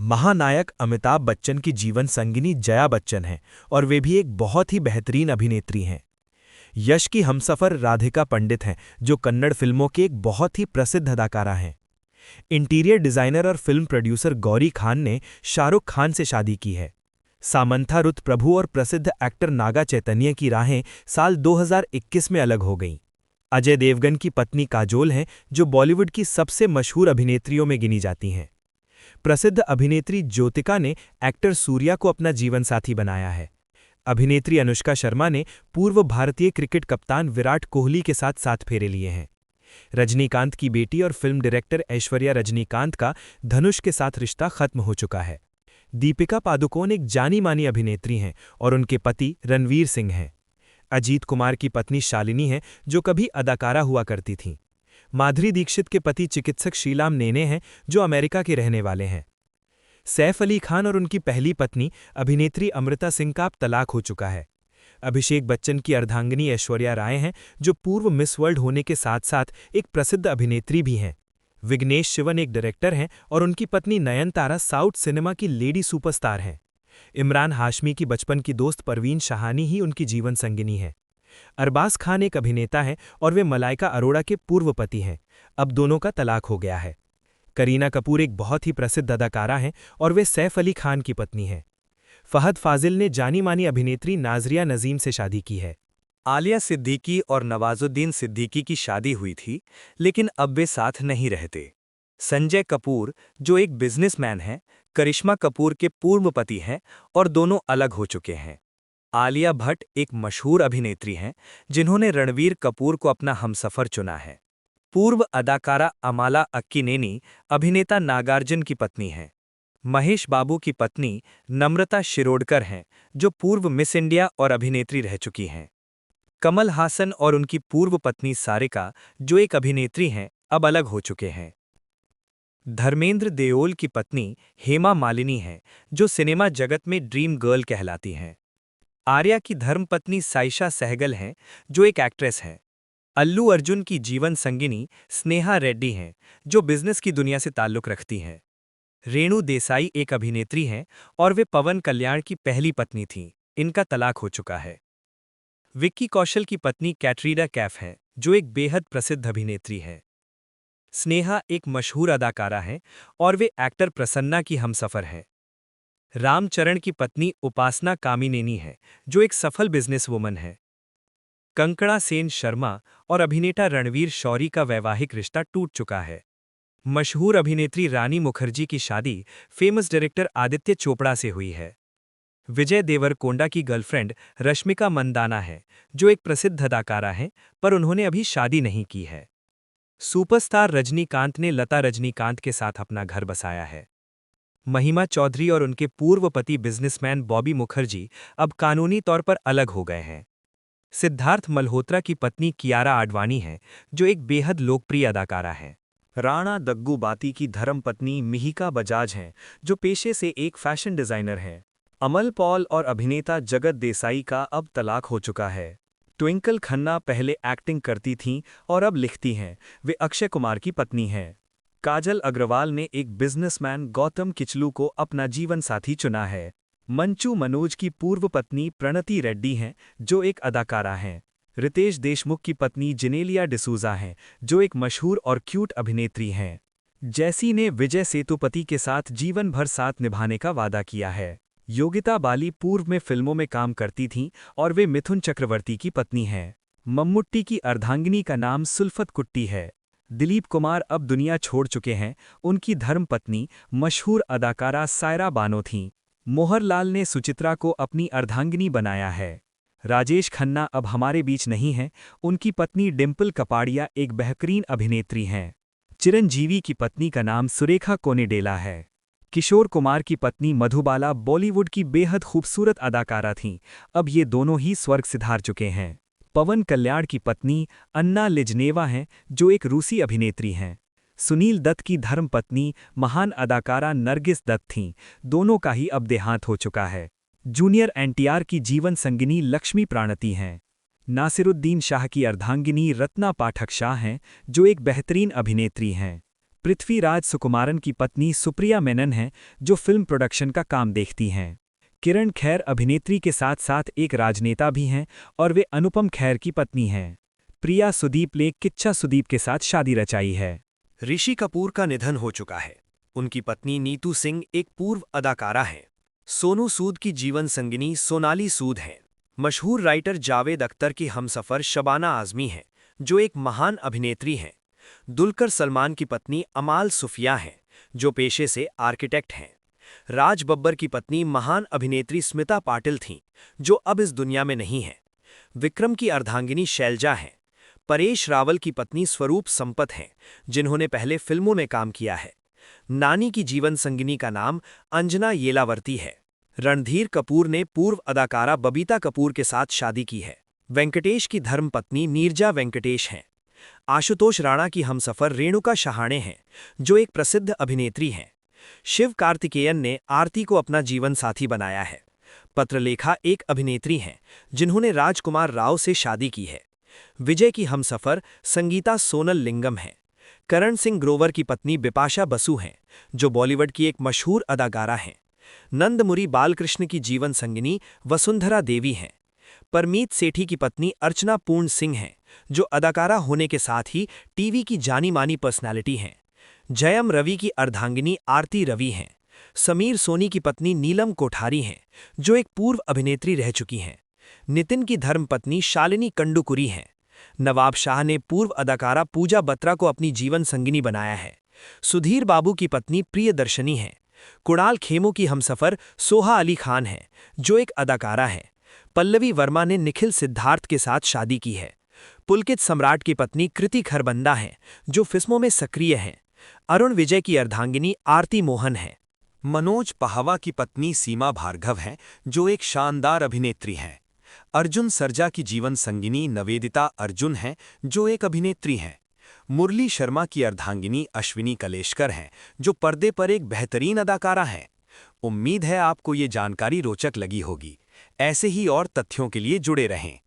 महानायक अमिताभ बच्चन की जीवन संगिनी जया बच्चन हैं और वे भी एक बहुत ही बेहतरीन अभिनेत्री हैं। यश की हमसफर राधिका पंडित हैं, जो कन्नड़ फिल्मों की एक बहुत ही प्रसिद्ध अदाकारा हैं। इंटीरियर डिजाइनर और फिल्म प्रोड्यूसर गौरी खान ने शाहरुख खान से शादी की है। सामंथा रुथ प्रभु और प्रसिद्ध एक्टर नागा चैतन्य की राहें साल 2021 में अलग हो गईं। अजय देवगन की पत्नी काजोल हैं, जो बॉलीवुड की सबसे मशहूर अभिनेत्रियों में गिनी जाती हैं। प्रसिद्ध अभिनेत्री ज्योतिका ने एक्टर सूर्या को अपना जीवनसाथी बनाया है। अभिनेत्री अनुष्का शर्मा ने पूर्व भारतीय क्रिकेट कप्तान विराट कोहली के साथ 7 फेरे लिए हैं। रजनीकांत की बेटी और फिल्म डायरेक्टर ऐश्वर्या रजनीकांत का धनुष के साथ रिश्ता खत्म हो चुका है। दीपिका पादुकोण एक जानी मानी अभिनेत्री हैं और उनके पति रणवीर सिंह हैं। अजीत कुमार की पत्नी शालिनी हैं, जो कभी अदाकारा हुआ करती थीं। माधुरी दीक्षित के पति चिकित्सक शीलाम नेने हैं, जो अमेरिका के रहने वाले हैं। सैफ अली खान और उनकी पहली पत्नी अभिनेत्री अमृता सिंह का अब तलाक हो चुका है। अभिषेक बच्चन की अर्धांगिनी ऐश्वर्या राय हैं, जो पूर्व मिस वर्ल्ड होने के साथ साथ एक प्रसिद्ध अभिनेत्री भी हैं। विघ्नेश शिवन एक डायरेक्टर हैं और उनकी पत्नी नयनतारा साउथ सिनेमा की लेडी सुपरस्टार हैं। इमरान हाशमी की बचपन की दोस्त परवीन शाहानी ही उनकी जीवन संगिनी है। अरबाज खान एक अभिनेता हैं और वे मलाइका अरोड़ा के पूर्व पति हैं। अब दोनों का तलाक हो गया है। करीना कपूर एक बहुत ही प्रसिद्ध अदाकारा हैं और वे सैफ अली खान की पत्नी हैं। फहद फाजिल ने जानी मानी अभिनेत्री नाजरिया नजीम से शादी की है। आलिया सिद्दीकी और नवाजुद्दीन सिद्दीकी की शादी हुई थी, लेकिन अब वे साथ नहीं रहते। संजय कपूर, जो एक बिजनेसमैन हैं, करिश्मा कपूर के पूर्व पति हैं और दोनों अलग हो चुके हैं। आलिया भट्ट एक मशहूर अभिनेत्री हैं, जिन्होंने रणवीर कपूर को अपना हमसफर चुना है। पूर्व अदाकारा अमाला अक्किनेनी अभिनेता नागार्जुन की पत्नी हैं। महेश बाबू की पत्नी नम्रता शिरोडकर हैं, जो पूर्व मिस इंडिया और अभिनेत्री रह चुकी हैं। कमल हासन और उनकी पूर्व पत्नी सारिका, जो एक अभिनेत्री हैं, अब अलग हो चुके हैं। धर्मेंद्र देओल की पत्नी हेमा मालिनी हैं, जो सिनेमा जगत में ड्रीम गर्ल कहलाती हैं। आर्या की धर्मपत्नी साइशा सहगल हैं, जो एक एक्ट्रेस हैं। अल्लू अर्जुन की जीवन संगिनी स्नेहा रेड्डी हैं, जो बिजनेस की दुनिया से ताल्लुक रखती हैं। रेणु देसाई एक अभिनेत्री हैं और वे पवन कल्याण की पहली पत्नी थीं। इनका तलाक हो चुका है। विक्की कौशल की पत्नी कैटरीना कैफ हैं, जो एक बेहद प्रसिद्ध अभिनेत्री हैं। स्नेहा एक मशहूर अदाकारा हैं और वे एक्टर प्रसन्ना की हमसफर हैं। रामचरण की पत्नी उपासना कामिनेनी है, जो एक सफल बिजनेस वुमन है। कंकड़ा सेन शर्मा और अभिनेता रणवीर शौरी का वैवाहिक रिश्ता टूट चुका है। मशहूर अभिनेत्री रानी मुखर्जी की शादी फेमस डायरेक्टर आदित्य चोपड़ा से हुई है। विजय देवरकोंडा की गर्लफ्रेंड रश्मिका मंदाना है, जो एक प्रसिद्ध अदाकारा हैं, पर उन्होंने अभी शादी नहीं की है। सुपरस्टार रजनीकांत ने लता रजनीकांत के साथ अपना घर बसाया है। महिमा चौधरी और उनके पूर्व पति बिजनेसमैन बॉबी मुखर्जी अब कानूनी तौर पर अलग हो गए हैं। सिद्धार्थ मल्होत्रा की पत्नी कियारा आडवाणी हैं, जो एक बेहद लोकप्रिय अदाकारा हैं। राणा दग्गुबाती की धर्मपत्नी मिहिका बजाज हैं, जो पेशे से एक फैशन डिजाइनर हैं। अमल पॉल और अभिनेता जगत देसाई का अब तलाक हो चुका है। ट्विंकल खन्ना पहले एक्टिंग करती थीं और अब लिखती हैं। वे अक्षय कुमार की पत्नी हैं। काजल अग्रवाल ने एक बिजनेसमैन गौतम किचलू को अपना जीवन साथी चुना है। मंचू मनोज की पूर्व पत्नी प्रणति रेड्डी हैं, जो एक अदाकारा हैं। रितेश देशमुख की पत्नी जिनेलिया डिसूजा हैं, जो एक मशहूर और क्यूट अभिनेत्री हैं। जैसी ने विजय सेतुपति के साथ जीवन भर साथ निभाने का वादा किया है। योगिता बाली पूर्व में फिल्मों में काम करती थीं और वे मिथुन चक्रवर्ती की पत्नी हैं। मम्मुट्टी की अर्धांगिनी का नाम सुल्फत कुट्टी है। दिलीप कुमार अब दुनिया छोड़ चुके हैं। उनकी धर्मपत्नी मशहूर अदाकारा सायरा बानो थीं। मोहरलाल ने सुचित्रा को अपनी अर्धांगिनी बनाया है। राजेश खन्ना अब हमारे बीच नहीं हैं। उनकी पत्नी डिम्पल कपाड़िया एक बेहतरीन अभिनेत्री हैं। चिरंजीवी की पत्नी का नाम सुरेखा कोनेडेला है। किशोर कुमार की पत्नी मधुबाला बॉलीवुड की बेहद खूबसूरत अदाकारा थीं। अब ये दोनों ही स्वर्ग सिधार चुके हैं। पवन कल्याण की पत्नी अन्ना लिजनेवा हैं, जो एक रूसी अभिनेत्री हैं। सुनील दत्त की धर्मपत्नी महान अदाकारा नरगिस दत्त थीं। दोनों का ही अब देहांत हो चुका है। जूनियर एनटीआर की जीवन संगिनी लक्ष्मी प्राणति हैं। नासिरुद्दीन शाह की अर्धांगिनी रत्ना पाठक शाह हैं, जो एक बेहतरीन अभिनेत्री हैं। पृथ्वीराज सुकुमारन की पत्नी सुप्रिया मेनन हैं, जो फिल्म प्रोडक्शन का काम देखती हैं। किरण खैर अभिनेत्री के साथ साथ एक राजनेता भी हैं और वे अनुपम खैर की पत्नी हैं। प्रिया सुदीप ने किच्चा सुदीप के साथ शादी रचाई है। ऋषि कपूर का निधन हो चुका है। उनकी पत्नी नीतू सिंह एक पूर्व अदाकारा हैं। सोनू सूद की जीवन संगिनी सोनाली सूद हैं। मशहूर राइटर जावेद अख्तर की हमसफर शबाना आजमी हैं, जो एक महान अभिनेत्री हैं। दुलकर सलमान की पत्नी अमाल सुफिया हैं, जो पेशे से आर्किटेक्ट हैं। राज बब्बर की पत्नी महान अभिनेत्री स्मिता पाटिल थीं, जो अब इस दुनिया में नहीं हैं। विक्रम की अर्धांगिनी शैलजा हैं। परेश रावल की पत्नी स्वरूप संपत हैं, जिन्होंने पहले फिल्मों में काम किया है। नानी की जीवन संगिनी का नाम अंजना येलावर्ती है। रणधीर कपूर ने पूर्व अदाकारा बबीता कपूर के साथ शादी की है। वेंकटेश की धर्मपत्नी नीरजा वेंकटेश हैं। आशुतोष राणा की हमसफर रेणुका शहाणे हैं, जो एक प्रसिद्ध अभिनेत्री हैं। शिव कार्तिकेयन ने आरती को अपना जीवन साथी बनाया है। पत्रलेखा एक अभिनेत्री हैं, जिन्होंने राजकुमार राव से शादी की है। विजय की हमसफर संगीता सोनल लिंगम हैं। करण सिंह ग्रोवर की पत्नी बिपाशा बसु हैं, जो बॉलीवुड की एक मशहूर अदाकारा हैं। नंदमुरी बालकृष्ण की जीवन संगिनी वसुंधरा देवी हैं। परमीत सेठी की पत्नी अर्चना पूर्ण सिंह हैं, जो अदाकारा होने के साथ ही टीवी की जानी मानी पर्सनालिटी हैं। जयम रवि की अर्धांगिनी आरती रवि हैं। समीर सोनी की पत्नी नीलम कोठारी हैं, जो एक पूर्व अभिनेत्री रह चुकी हैं। नितिन की धर्मपत्नी शालिनी कंडुकुरी हैं। नवाब शाह ने पूर्व अदाकारा पूजा बत्रा को अपनी जीवन संगिनी बनाया है। सुधीर बाबू की पत्नी प्रियदर्शनी हैं। कुणाल खेमू की हमसफर सोहा अली खान हैं, जो एक अदाकारा हैं। पल्लवी वर्मा ने निखिल सिद्धार्थ के साथ शादी की है। पुलकित सम्राट की पत्नी कृति खरबंदा हैं, जो फिल्मों में सक्रिय हैं। अरुण विजय की अर्धांगिनी आरती मोहन है। मनोज पहावा की पत्नी सीमा भार्गव हैं, जो एक शानदार अभिनेत्री हैं। अर्जुन सरजा की जीवन संगिनी नवेदिता अर्जुन हैं, जो एक अभिनेत्री हैं। मुरली शर्मा की अर्धांगिनी अश्विनी कलेशकर हैं, जो पर्दे पर एक बेहतरीन अदाकारा हैं। उम्मीद है आपको ये जानकारी रोचक लगी होगी। ऐसे ही और तथ्यों के लिए जुड़े रहें।